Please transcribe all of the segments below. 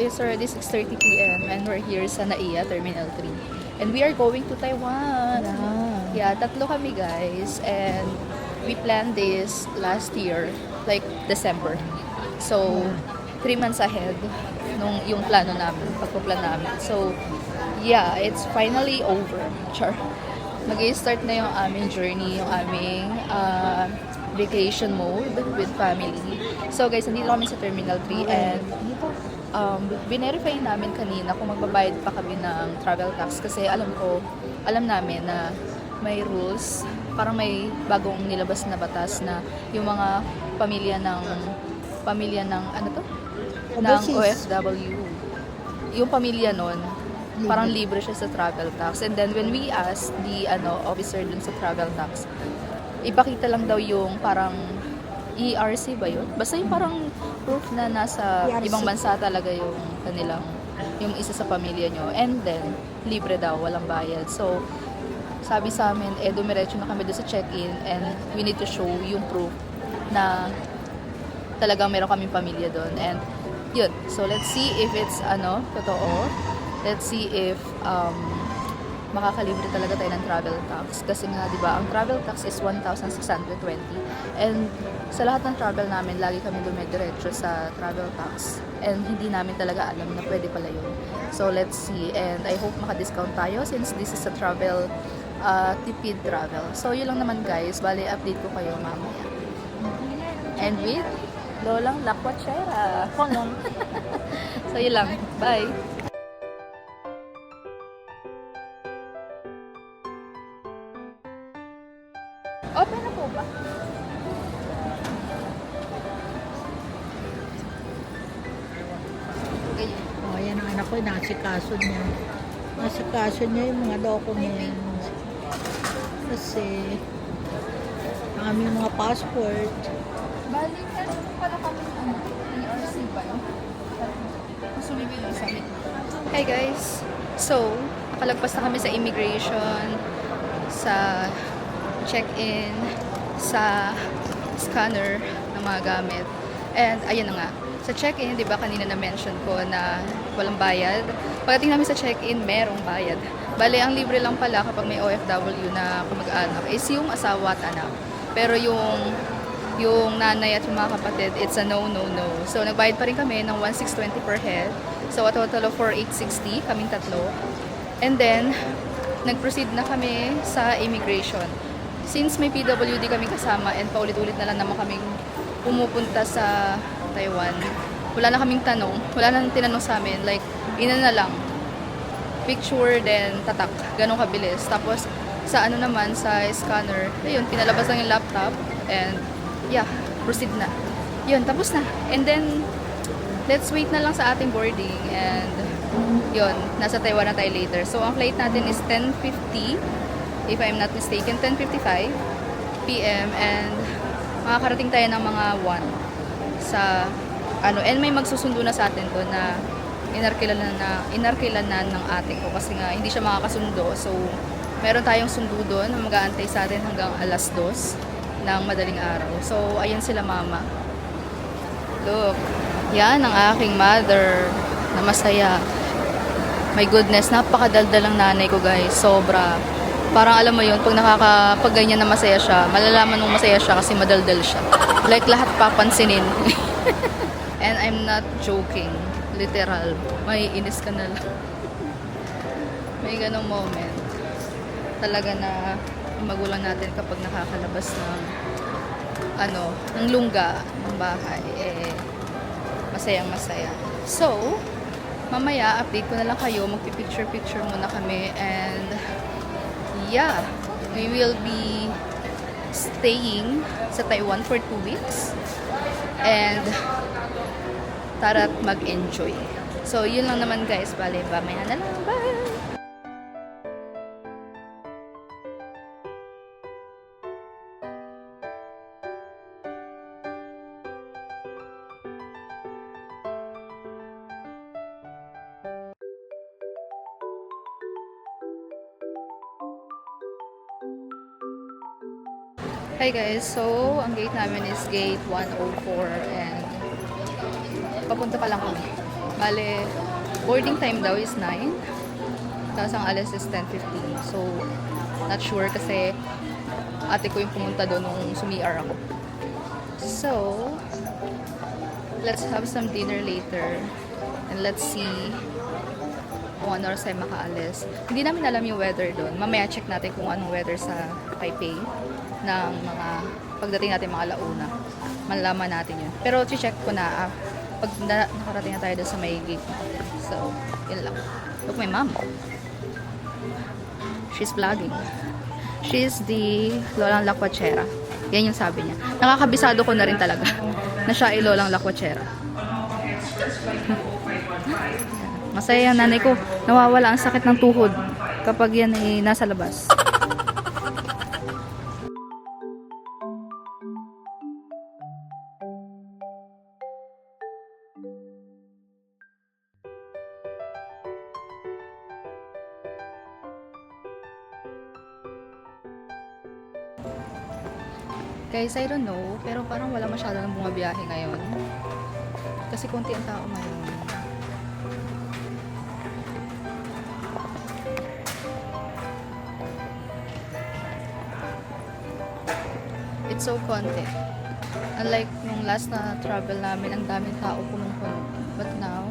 It's already 6:30 p.m. and we're here sa NAIA Terminal 3. And we are going to Taiwan. Yeah, tatlo kami guys. And we planned this last year, like December. So, 3 months ahead nung yung plano namin, pagpaplan namin. So, yeah, it's finally over. Char. Mag-i-start na yung aming journey, yung aming vacation mode with family. So guys, nandito kami sa Terminal 3 and binerify namin kanina kung magbabayad pa kami ng travel tax kasi alam namin na may rules, parang may bagong nilabas na batas na yung mga pamilya ng ano to? Ng OFW. Yung pamilya nun, parang libre siya sa travel tax. And then when we asked the officer dun sa travel tax, ipakita lang daw yung parang ERC ba yun? Basta yung parang proof na nasa ERC. ibang bansa talaga yung kanilang, yung isa sa pamilya nyo. And then, libre daw, walang bayad. So, sabi sa amin, dumiretso na kami doon sa check-in and we need to show yung proof na talagang meron kaming pamilya doon. And, yun. So, let's see if it's, totoo. Let's see if, makakalibre talaga tayo ng travel tax. Kasi nga, di ba, ang travel tax is 1,620. And sa lahat ng travel namin, lagi kami dumidiretso sa travel tax. And hindi namin talaga alam na pwede pala yun. So, let's see. And I hope maka-discount tayo since this is a travel, tipid travel. So, yun lang naman guys. Bali, update ko kayo mamaya. And with Lolang Lakwachera. So, yun lang. Bye! Open na po ba? Okay. Oh, yan ang anak ko, nasikaso niya. Nasikaso niya yung mga documents. Kasi, ang aming mga passport. Bali, meron pala kami ERC ba yun? Gusto mo yung summit. Hey guys! So, nakalagpas na kami sa immigration, sa check-in, sa scanner ng mga gamit. And ayun na nga. Sa check-in, di ba kanina na-mention ko na walang bayad. Pagdating namin sa check-in, merong bayad. Bale, ang libre lang pala kapag may OFW na kamag-anak is yung asawa at anak. Pero yung nanay at yung mga kapatid, it's a no. So, nagbayad pa rin kami ng 1,620 per head. So, a total of 4,860, kaming tatlo. And then, nag-proceed na kami sa immigration. Since may PWD kami kasama and paulit-ulit na lang naman kaming pumupunta sa Taiwan, wala na kaming tanong, wala na tinanong sa amin, like, ina na lang, picture, then tatak, ganun kabilis. Tapos, sa naman, sa scanner, ayun, pinalabas lang yung laptop, and, yeah, proceed na. Yun, tapos na. And then, let's wait na lang sa ating boarding, and, yun, nasa Taiwan na tayo later. So, ang flight natin is 10:50, if I'm not mistaken, 10:55 p.m. and makakarating tayo ng mga 1 sa and may magsusundo na sa atin to na inarkilan na ng ate ko kasi nga hindi siya makakasundo. So, meron tayong sundo doon na mag-aantay sa atin hanggang alas 2 ng madaling araw. So, ayan sila mama. Look, yan ang aking mother na masaya. My goodness, napakadaldal ng nanay ko guys. Sobra. Parang alam mo yun, pag ganyan na masaya siya, malalaman mong masaya siya kasi madaldal siya. Like lahat papansinin. And I'm not joking. Literal. May inis ka na lang. May ganong moment. Talaga na magulang natin kapag nakakalabas ng ng lungga ng bahay, masayang masaya. So, mamaya, update ko na lang kayo. Magpipicture-picture muna kami and yeah, we will be staying sa Taiwan for 2 weeks and tara't mag-enjoy. So, yun lang naman guys. Bale, mamaya na lang. Bye! Hi guys, so ang gate namin is gate 104 and papunta pa lang kami. Bale, boarding time daw is 9. Tapos ang alas is 10:15. So, not sure kasi ate ko yung pumunta doon nung sumi-R ako. So, let's have some dinner later. And let's see kung ano oras tayo makaalis. Hindi namin alam yung weather doon. Mamaya check natin kung anong weather sa Taipei ng mga pagdating natin mga alauna. Malalaman natin yun. Pero check ko na pag nakarating na tayo doon sa may gate natin. So, yun lang. Look, my mom. She's vlogging. She's the Lolang Lakwachera. Yan yung sabi niya. Nakakabisado ko na rin talaga na siya ay Lolang Lakwachera. Masaya yung nanay ko. Nawawala ang sakit ng tuhod kapag yan ay nasa labas. Guys, I don't know, pero parang wala masyado ng bumabiyahe ngayon. Kasi konti ang tao ngayon. It's so konti. Unlike nung last na travel namin, ang daming tao punong-puno. But now,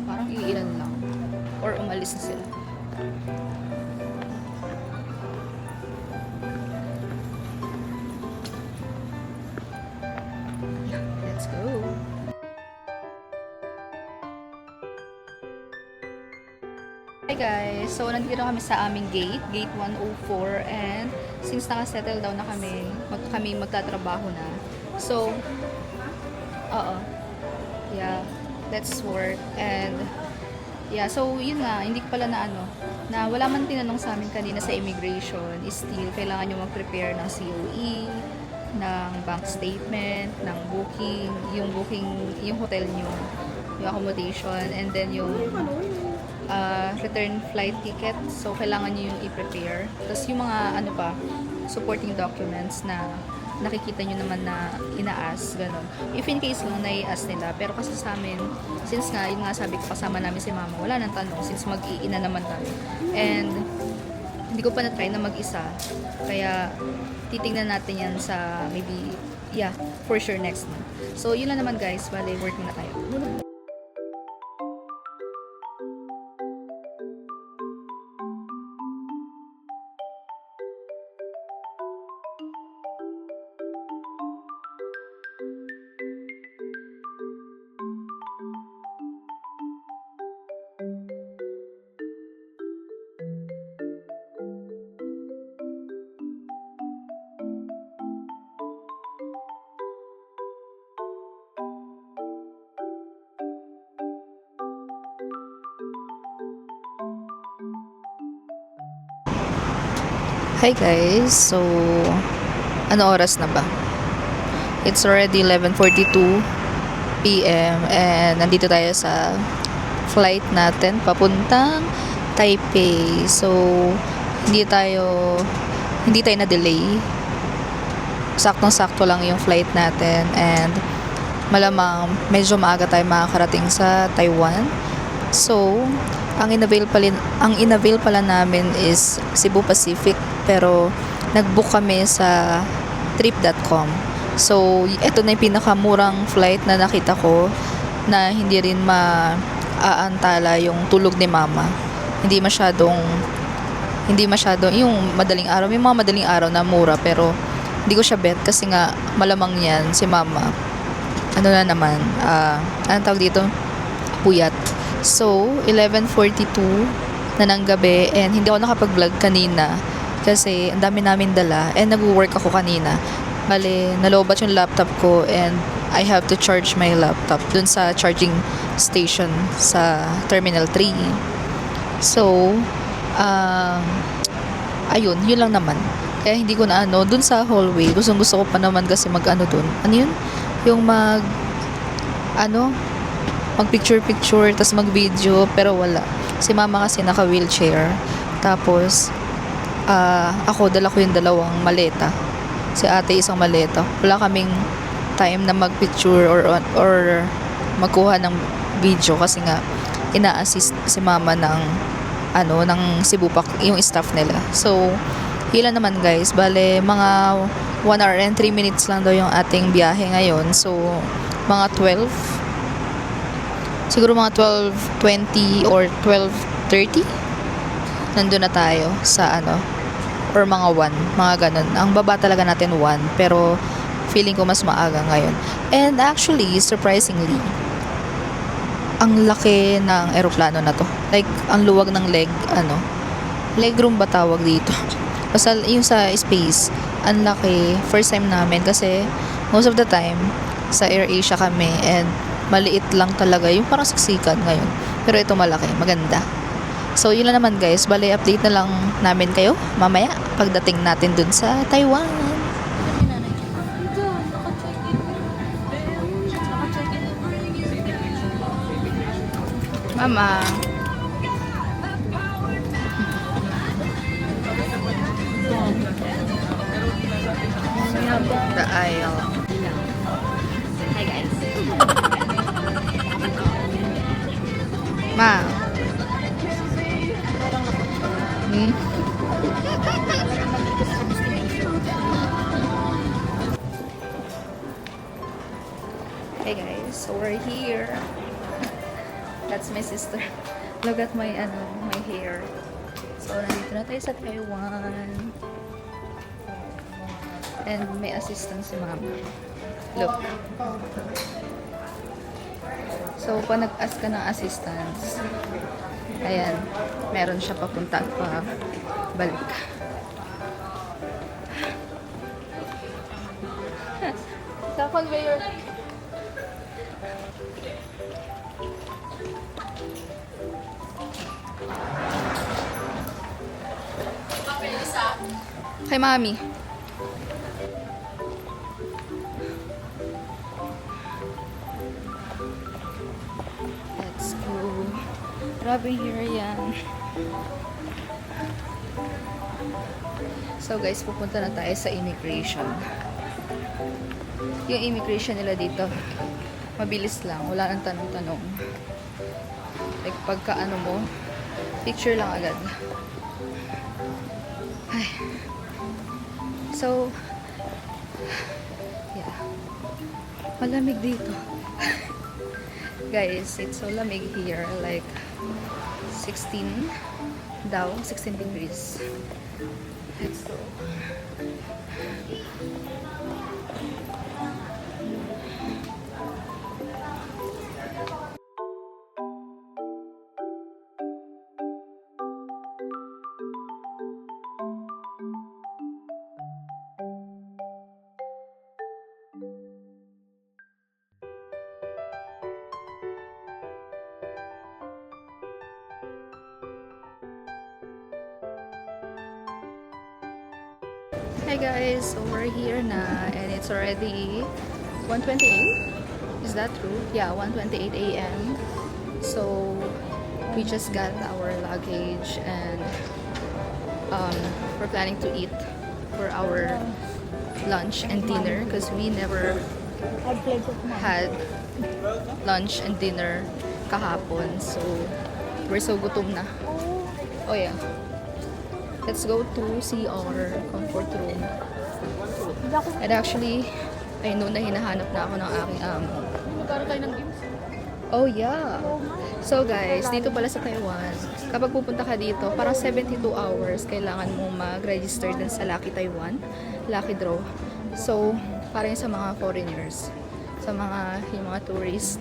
parang iilan lang. Or umalis na sila. Let's go. Hi guys! So, nandito kami sa aming gate, gate 104, and since nakasettle down na kami magtatrabaho na. So, yeah, let's work, and yeah, so yun nga, hindi ko pala na wala man tinanong sa amin kanina sa immigration, is still kailangan nyo mag-prepare ng COE, ng bank statement, ng booking, yung hotel nyo, yung accommodation, and then yung return flight ticket. So, kailangan nyo yung i-prepare. Tapos yung mga supporting documents na nakikita nyo naman na ina-ask, ganun. If in case lang na-i-ask nila. Pero kasi sa amin, since nga, yun nga sabi ko, kasama namin si mama, wala nang tanong since mag-iina naman kami. And hindi ko pa na-try na mag-isa. Kaya, titingnan natin yan sa maybe, yeah, for sure next month. So, yun lang naman guys. Bale, work na tayo. Hi guys, so ano oras na ba? It's already 11:42 PM and nandito tayo sa flight natin papuntang Taipei. So hindi tayo na-delay. Saktong-sakto lang yung flight natin and malamang medyo maaga tayo makakarating sa Taiwan. So ang inavail pala namin is Cebu Pacific, pero nag-book kami sa trip.com. So, ito na yung pinakamurang flight na nakita ko na hindi rin maaantala yung tulog ni mama. Hindi masyadong yung madaling araw. May mga madaling araw na mura, pero hindi ko siya bet kasi nga malamang yan si mama. Ano na naman, anong tawag dito? Puyat. So, 11:42 na ng gabi and hindi ako nakapag-vlog kanina kasi ang dami namin dala and nag-work ako kanina. Bale, nalobat yung laptop ko and I have to charge my laptop dun sa charging station sa Terminal 3. So, ayun, yun lang naman. Kaya hindi ko na dun sa hallway. Gusto ko pa naman kasi dun. Ano yun? Yung mag-picture, tas mag-video, pero wala. Si mama kasi naka-wheelchair. Tapos, ako, dala ko yung dalawang maleta. Si ate isang maleta. Wala kaming time na mag-picture or magkuha ng video kasi nga ina-assist si mama ng ng Cebu Pac, yung staff nila. So, yun lang naman guys. Bale, mga 1 hour and 3 minutes lang daw yung ating biyahe ngayon. So, mga 12. Siguro mga 12:20 or 12:30. Nandun na tayo sa or mga 1. Mga ganun. Ang baba talaga natin 1. Pero, feeling ko mas maaga ngayon. And actually, surprisingly, ang laki ng eroplano na to. Like, ang luwag ng legroom ba tawag dito? Basta yung sa space, ang laki. First time namin kasi most of the time, sa AirAsia kami and maliit lang talaga. Yung parang siksikan ngayon. Pero ito malaki. Maganda. So, yun lang naman guys. Bale, update na lang namin kayo mamaya pagdating natin dun sa Taiwan. Mama. The aisle. Hi guys. Ma. Hey guys, so we're here. That's my sister. Look at my my hair. So nandito na tayo sa Taiwan. And may assistant si mama. Look. So pag nag-ask ka ng assistance, ayan, meron siya papunta at pa balik. Sa conveyor. Kay mami. Let's go. Grabe here yan. So guys, pupunta na tayo sa immigration. Yung immigration nila dito, mabilis lang. Wala nang tanong-tanong. Like pagka mo, picture lang agad. Ay. So, yeah. Malamig dito. Guys, it's so lamig here. Like, 16 daw. 16 degrees. Let's go. Hi guys, so we're here na and it's already 1:28. Is that true? Yeah, 1:28 a.m. So we just got our luggage and we're planning to eat for our lunch and dinner because we never had lunch and dinner kahapon. So we're so gutom na. Oh yeah. Let's go to see our comfort room. And actually, I know na hinahanap na ako ng aking amo. Magkano tayo ng games? Oh yeah. So guys, dito pala sa Taiwan, kapag pupunta ka dito, parang 72 hours kailangan mo mag-register din sa Lucky Taiwan, Lucky Draw. So, parang sa mga foreigners, sa yung mga tourists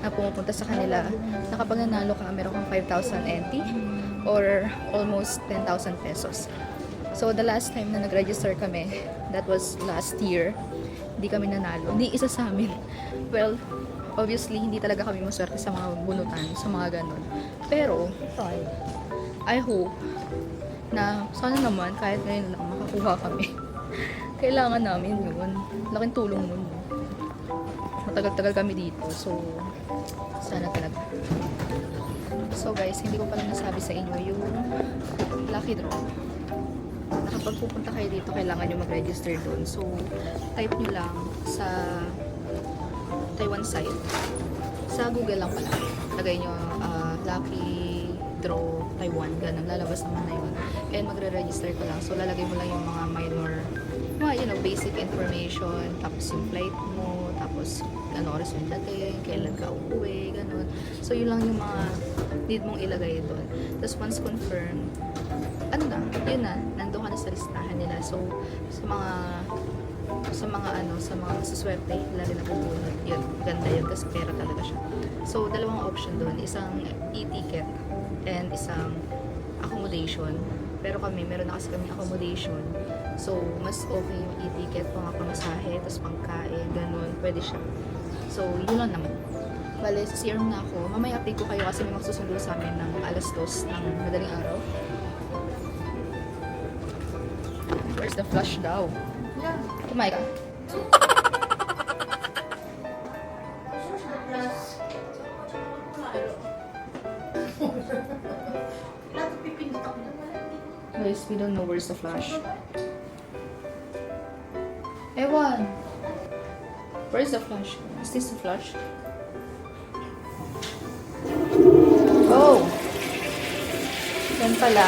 na pumupunta sa kanila, na kapag nanalo ka, meron kang 5,000 NT or almost 10,000 pesos. So, the last time na nag-register kami, that was last year, hindi kami nanalo. Hindi isa sa amin. Well, obviously, hindi talaga kami maswerte sa mga bunutan, sa mga ganun. Pero, I hope na sana naman, kahit ngayon lang, makakuha kami. Kailangan namin yun. Laking tulong nun. Matagal-tagal kami dito. So, sana talaga. So guys, hindi ko pala nasabi sa inyo yung Lucky Draw. Na kapag pupunta kayo dito, kailangan nyo mag-register doon. So, type nyo lang sa Taiwan site Sa Google lang pala. Lagay nyo, Lucky Draw Taiwan, ganun. Lalabas naman na yun. And magre-register ka lang. So, lalagay mo lang yung mga minor, basic information. Tapos yung flight mo. Tapos, ano oras yung dating, kailan ka uuwi, ganun. So, yun lang yung mga need mong ilagay doon. Tapos, once confirmed, yun na, nandun ka na sa listahan nila. So, sa mga suswerte, lagi na pupunod. Yun, ganda yun kasi pera talaga siya. So, dalawang option doon. Isang e-ticket and isang accommodation. Pero meron na kasi kami accommodation. So, mas okay yung e-ticket, pamasahe, tapos pangkain, ganun. Pwede siya. So, yun lang naman. Bale, sa CRM na ako. Mamaya update ko kayo kasi may magsusundo sa amin ng alas 2 ng madaling araw. Where's the flush daw? Kumain ka? Guys, we don't know where's the flash. Ewan! Where's the flash? Is this the flash? Oh! Yan pala.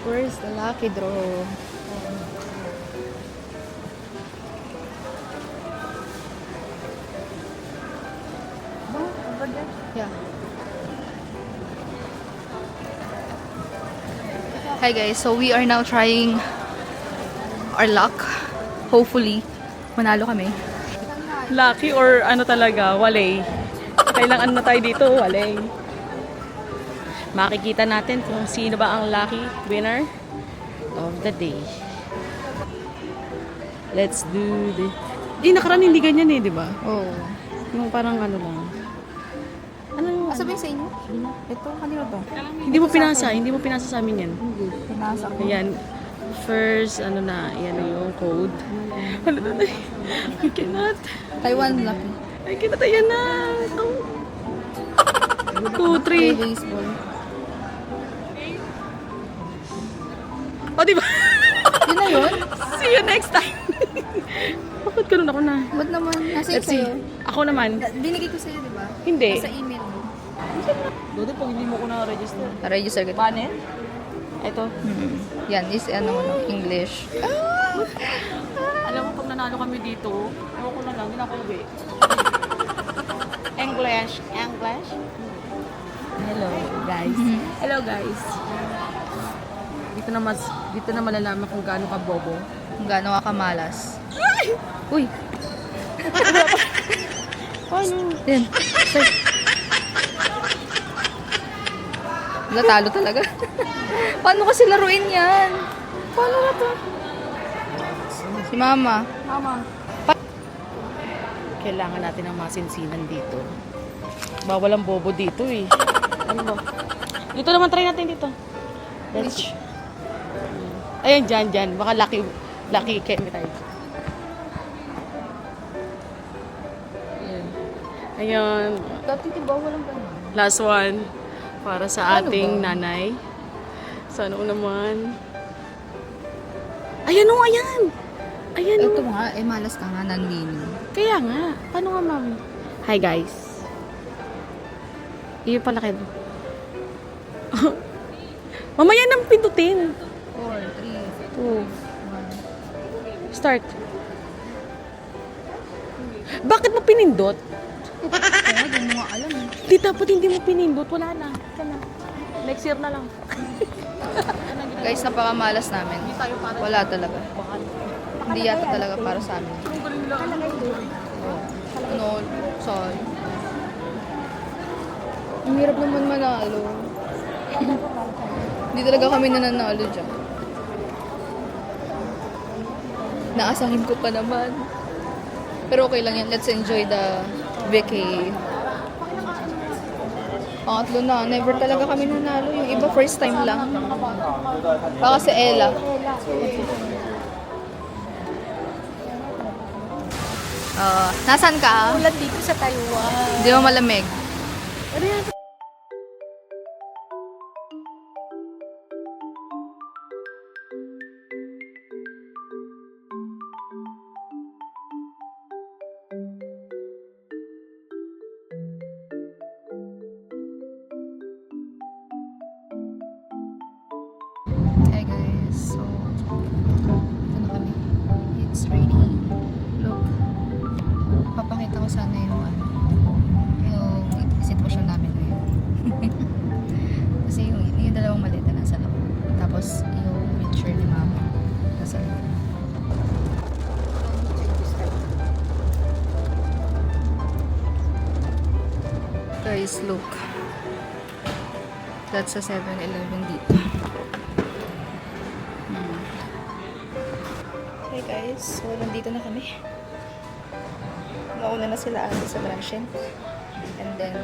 Where's the lucky draw? Yeah. Hi guys, so we are now trying our luck. Hopefully, manalo kami. Lucky or ano talaga, walay. Kailangan na tayo dito, walay. Makikita natin kung sino ba ang lucky winner of the day. Let's do this. Nakaraan hindi ganyan di ba? Oh. Yung parang ano lang. Ano? Sabihin sa inyo? Ito, kanino to? Hindi mo pinasa sa amin yan. Hindi, pinasa ko. Ayan. First, yan na yung code. Ano na? I cannot. Taiwan lucky. I cannot. Ayan na. 2, 3. Baseball. O, diba? Yun na yun? See you next time. Bakit ganun ako na? Ba't naman? Nasa Let's see. sa'yo? Ako naman. Binigay ko sa'yo, di ba? Hindi. Sa email mo. Dodo, pag hindi mo ko na-register. Na-register ka. Panel? Ito. Yan, is English. Alam mo, pag nanalo kami dito, ewan ko na lang, hindi na ako uwi. English. Hello, guys. Hello, guys. Dito na malalaman kung gaano ka bobo. Kung gaano ka kamalas. Uy! Ano? Yan. Start. Natalo talaga. Paano kasi laruin yan? Paano na to? Si Mama. Kailangan natin ng masinsinan dito. Bawal ang bobo dito eh. Ano ba? Dito naman, try natin dito. Which? Ayan, dyan. Baka lucky kemi tayo. Ayan. Dati diba walang ganun? Last one. Para sa Ano ating ba? nanay. Sana naman. Ayan o, ayan. Ayan o. Ito nga, malas ka nga, nanlino. Kaya nga. Paano nga, mami? Hi, guys. Iyo pala kayo. Mamaya nang pindutin. 4, 3, 2. Start. Bakit mo pinindot? Kaya di mo nga alam eh. Di dapat hindi mo pinindot. Wala na. Kana. Next year na lang. Guys, napakamalas namin. Wala talaga. Hindi yata talaga para sa amin. Ano, sorry. Ang hirap naman manalo. Hindi talaga kami nananalo dyan. Naasahin ko pa naman. Pero okay lang yan. Let's enjoy the vacay. Pangatlo na. Never talaga kami nanalo. Yung iba first time lang. Baka si Ella. Nasaan ka? Ulan dito sa Taiwan. Hindi mo malamig. guys, look. That's a 7-Eleven dito. Hey guys, so nandito na kami. Nauna na sila ate sa Transient. And then,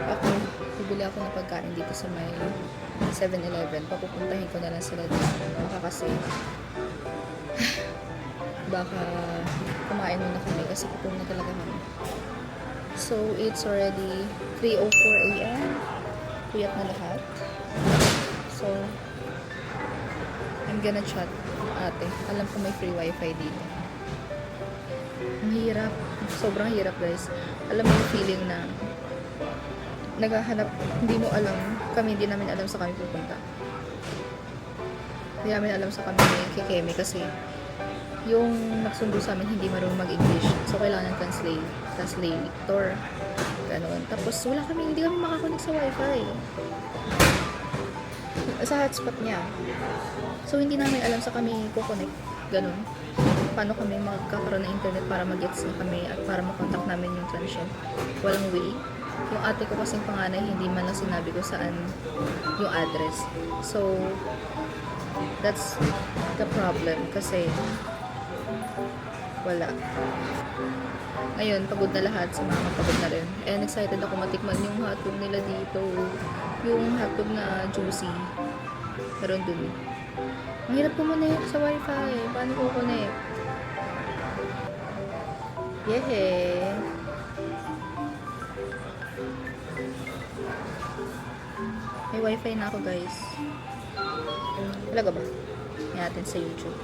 ako, bibili ako ng pagkain dito sa may 7-Eleven. Papupuntahin ko na lang sila dito. Baka kasi, baka kumain muna kami kasi kukunin na talaga kami. So, it's already 3:04 a.m. Puyat na lahat. So, I'm gonna chat ate. Alam ko may free wifi dito. Ang hirap. Sobrang hirap guys. Alam mo yung feeling na naghahanap, hindi mo alam, kami hindi namin alam sa kami pupunta. Hindi namin alam sa kami kikeme kasi yung nagsundo sa amin hindi marunong mag-English. So, kailangan ng translator. Ganon. Tapos, hindi kami makakonect sa wifi. Sa hotspot niya. So, hindi namin alam sa kami kukonect. Ganon. Paano kami magkakaroon ng internet para mag-gets na kami at para makontak namin yung transient. Walang way. Yung ate ko kasing panganay, hindi man lang sinabi ko saan yung address. So, that's the problem. Kasi, wala. Ngayon, pagod na lahat. Si mama pagod na rin. And excited ako matikman yung hotdog nila dito. Yung hotdog na juicy. Meron dun. Ang hirap kumonect sa wifi. Paano ko connect? Yehe. May wifi na ako guys. Talaga ba? May natin sa YouTube.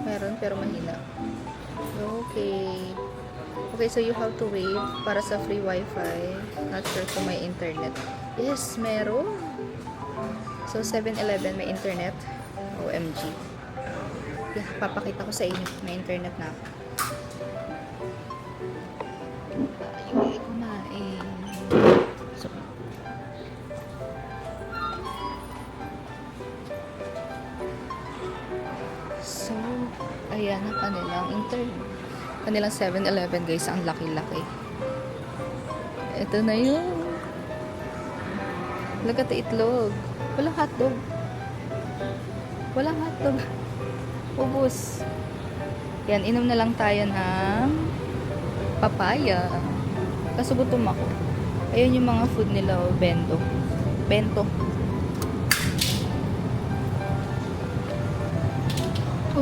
Meron pero mahina. Okay. Okay, so you have to wait para sa free wifi. Not sure kung may internet. Yes, meron. So 7-Eleven may internet. OMG. Yeah, papakita ko sa inyo. May internet na ako. Ayun, kumain. So, ayan ang kanilang internet. Kanilang 7-Eleven guys, ang laki-laki. Ito na yun. Lagat itlog. Walang hotdog. Walang hotdog. Ubus. Yan, inom na lang tayo ng papaya. Kaso gutom ako. Ayun yung mga food nila, oh, bento. Bento.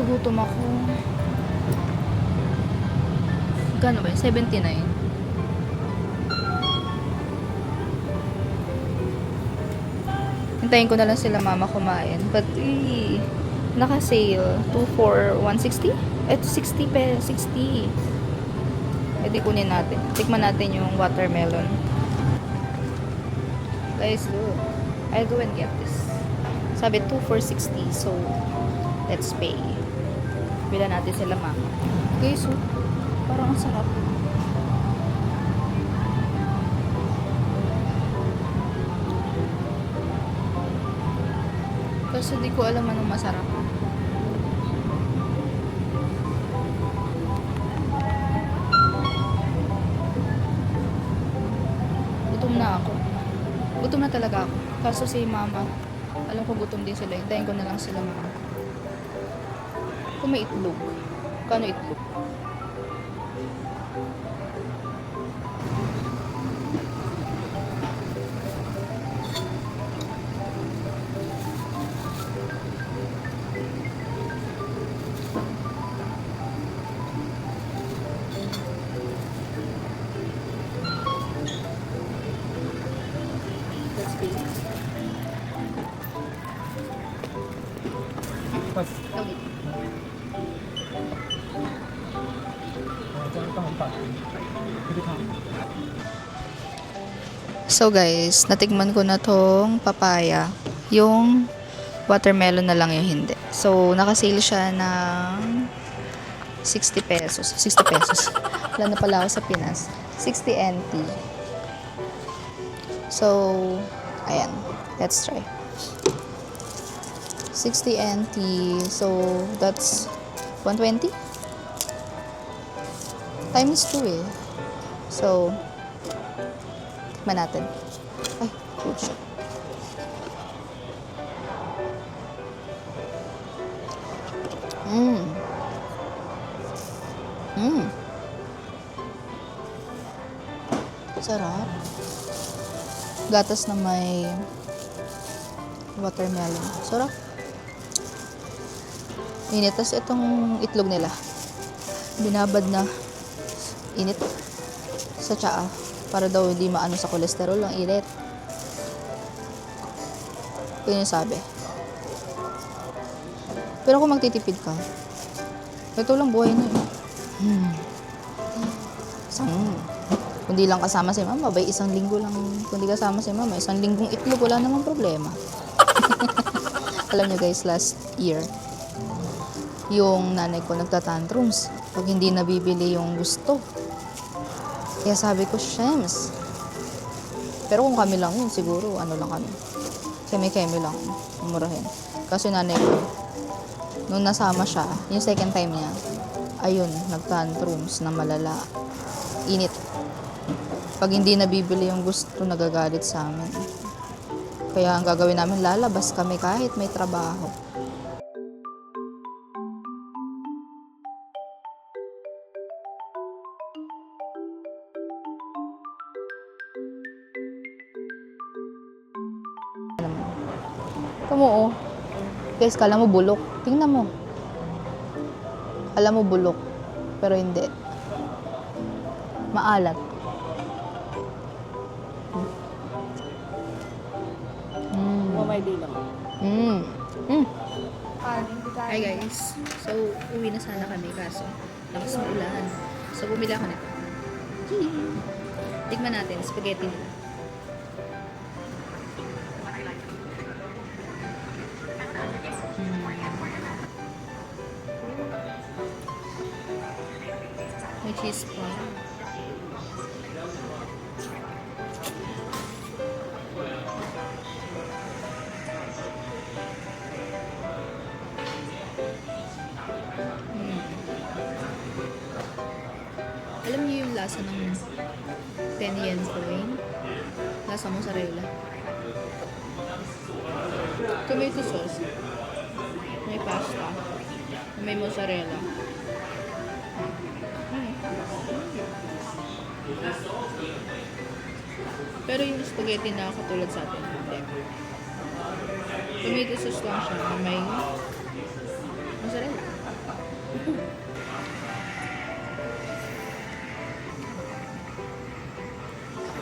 Gutom ako. Gano ba yun? 79. Hintayin ko na lang sila mama kumain. But, naka-sale. 2 for 160? Ito 60 pesos. 60. Pwede kunin natin. Tikman natin yung watermelon. Guys, look. I'll go and get this. Sabi 2 for 60. So, let's pay. Bila natin sila mama. Guys, so, parang ang sarap. Kasi di ko alam anong masarap. Gutom na ako. Gutom na talaga ako. Kaso si mama, alam ko gutom din sila. Hintayin ko na lang sila mama. Kung may itlog. Kano itlog? Let's see. Okay. So guys, natikman ko na tong papaya. Yung watermelon na lang yung hindi. So, nakasale siya ng 60 pesos. 60 pesos. Wala na pala ako sa Pinas. 60 NT. So, ayan. Let's try. 60 NT. So, that's 120? Times 2 eh. So, tikman natin. Ay, good shot. Mmm. Mmm. Sarap. Gatas na may watermelon. Sarap. Init. Tapos itong itlog nila. Binabad na init sa tsaa. Para daw hindi maano sa kolesterol. Ang init. Yun yung sabi. Pero kung magtitipid ka, ito lang buhay na yun. Kundi lang kasama si mama, bay isang linggo lang. Kundi kasama si mama, isang linggong itlog, wala namang problema. Alam niyo guys, last year, yung nanay ko nagtatantrums pag hindi nabibili yung gusto. Kaya sabi ko, Shems. Pero kung kami lang yun, siguro, ano lang kami. Kemi-kemi lang, umurahin. Kasi nanay ko, nung nasama siya, yung second time niya, ayun, nagtantrums na malala. Init. Pag hindi nabibili yung gusto, nagagalit sa amin. Kaya ang gagawin namin, lalabas kami kahit may trabaho. Tamo, oh. Guys, kala mo bulok. Tingnan mo. Alam mo bulok. Pero hindi. Maalat. Mamay din lang. Hi guys. So, uwi na sana kami kaso lakas ng ulan. So, bumili ako nito. Tikman natin, spaghetti nila. May cheese pa. Alam niyo yung lasa ng 10 yen coin? Lasa mozzarella. Tomato sauce. May pasta. May mozzarella. Pero yung spaghetti na katulad sa atin, hindi. Tomato sauce lang siya na may mozzarella.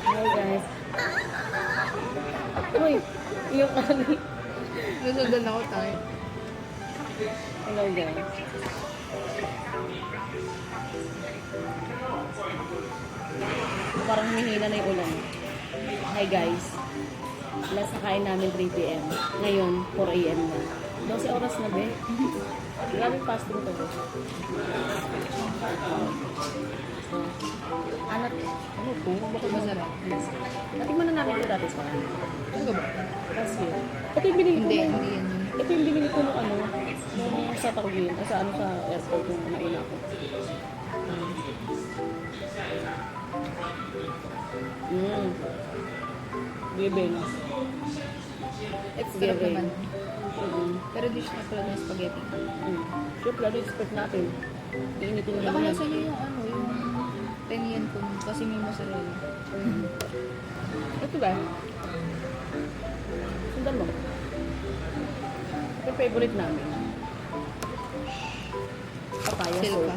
Hi guys. Uy, yung kami. Nasundan ako tayo. Hello guys. Parang humihina na yung ulan. Hi guys. Last na kain namin 3 p.m. Ngayon, 4 a.m. na. 12 oras na be. Grabe fasting to be. Ano po? Bakit masarap? Natingnan na namin ito dati sa kanan. Ano ba? Kasi, ito yung binili ko. Hindi, nung- hindi yan yun. Ito yung binili ko nung ano, nung sa Taguin, sa ano sa airport yung nauna ko. Giving. It's sarap Giving. naman. Pero dish na pala ng spaghetti. Sure, lalo expect natin. Iinitin Baka naman yan. nasa niyo yung ano, yung 10 yen ko kasi may mozzarella. Ito ba? Sundan mo. Ito yung favorite namin. Papaya Silka.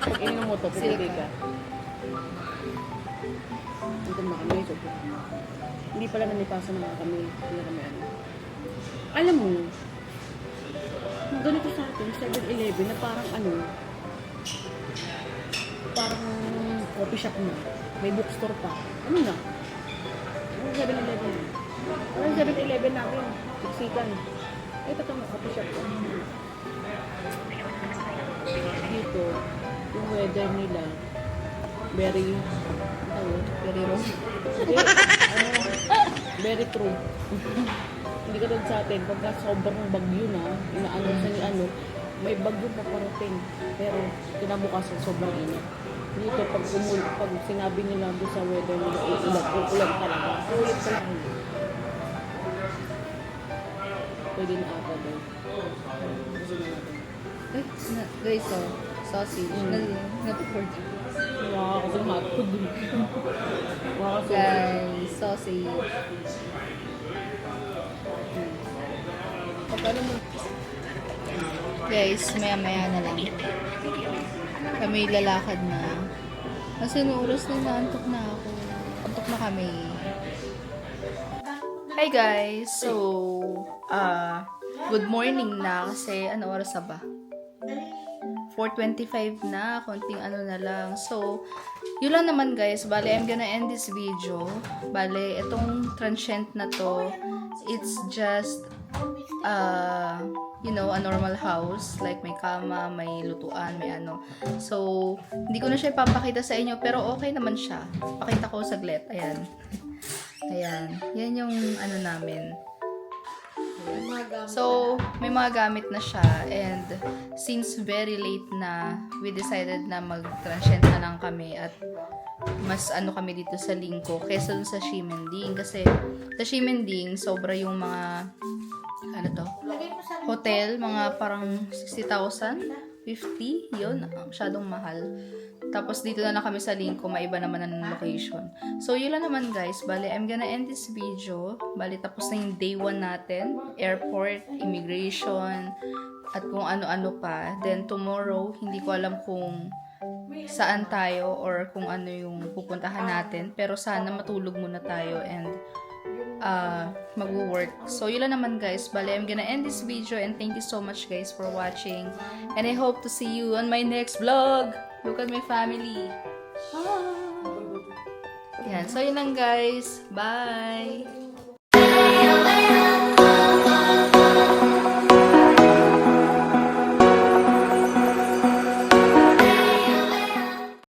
Pag ininom mo ito, pwede Silka. ka. Ito na kami. Hindi pala nanipasa na kami. Hindi na kami ano. Alam mo, ganito sa atin, 7-Eleven na parang ano, parang coffee shop na. May bookstore pa. Ano na? Ano 7-Eleven? Ano 7-Eleven natin? Siksikan. Ay, ito na coffee shop pa. Dito, yung weather nila, very, Very raw. very true. Hindi ka doon sa atin, pagka sobrang bagyo na, inaano sa ni ano, may bagyo pa parating. Pero kinabukasan sobrang init. Dito pag sinabi nila doon sa weather nila, ulan talaga. Ulit talaga. Pwede na ata doon. Guys, oh, sausage. Natupord. Wow, kasi hotpot din. Wow, so Guys, sausage. pagkano mo? Guys, maya-maya na lang. Kami lalakad na. Kasi nung oras na naantok na ako. Antok na kami. Hi guys! So, good morning na kasi ano oras na ba? 4:25 na, konting ano na lang. So, yun lang naman guys. Bale, I'm gonna end this video. Bale, itong transient na to, it's just you know, a normal house. Like, may kama, may lutuan, may ano. So, hindi ko na siya ipapakita sa inyo, pero okay naman siya. Pakita ko saglit. Ayan. Ayan. Yan yung ano namin. So, may mga gamit na siya. And, since very late na, we decided na mag-transient na lang kami. At, mas ano kami dito sa Lingko kaysa dun sa Ximending. Kasi, sa Ximending, sobra yung mga ano to? Hotel, mga parang 60,000, 50, yun, masyadong mahal. Tapos dito na lang kami sa Lingko, maiba naman ang location. So yun lang naman guys, bali I'm gonna end this video. Bali tapos na yung day 1 natin, airport, immigration, at kung ano-ano pa. Then tomorrow, hindi ko alam kung saan tayo or kung ano yung pupuntahan natin. Pero sana matulog muna tayo and mag-work. So, yun lang naman guys. Bale, I'm gonna end this video and thank you so much guys for watching. And I hope to see you on my next vlog. Look at my family. Yan. So, yun lang guys. Bye!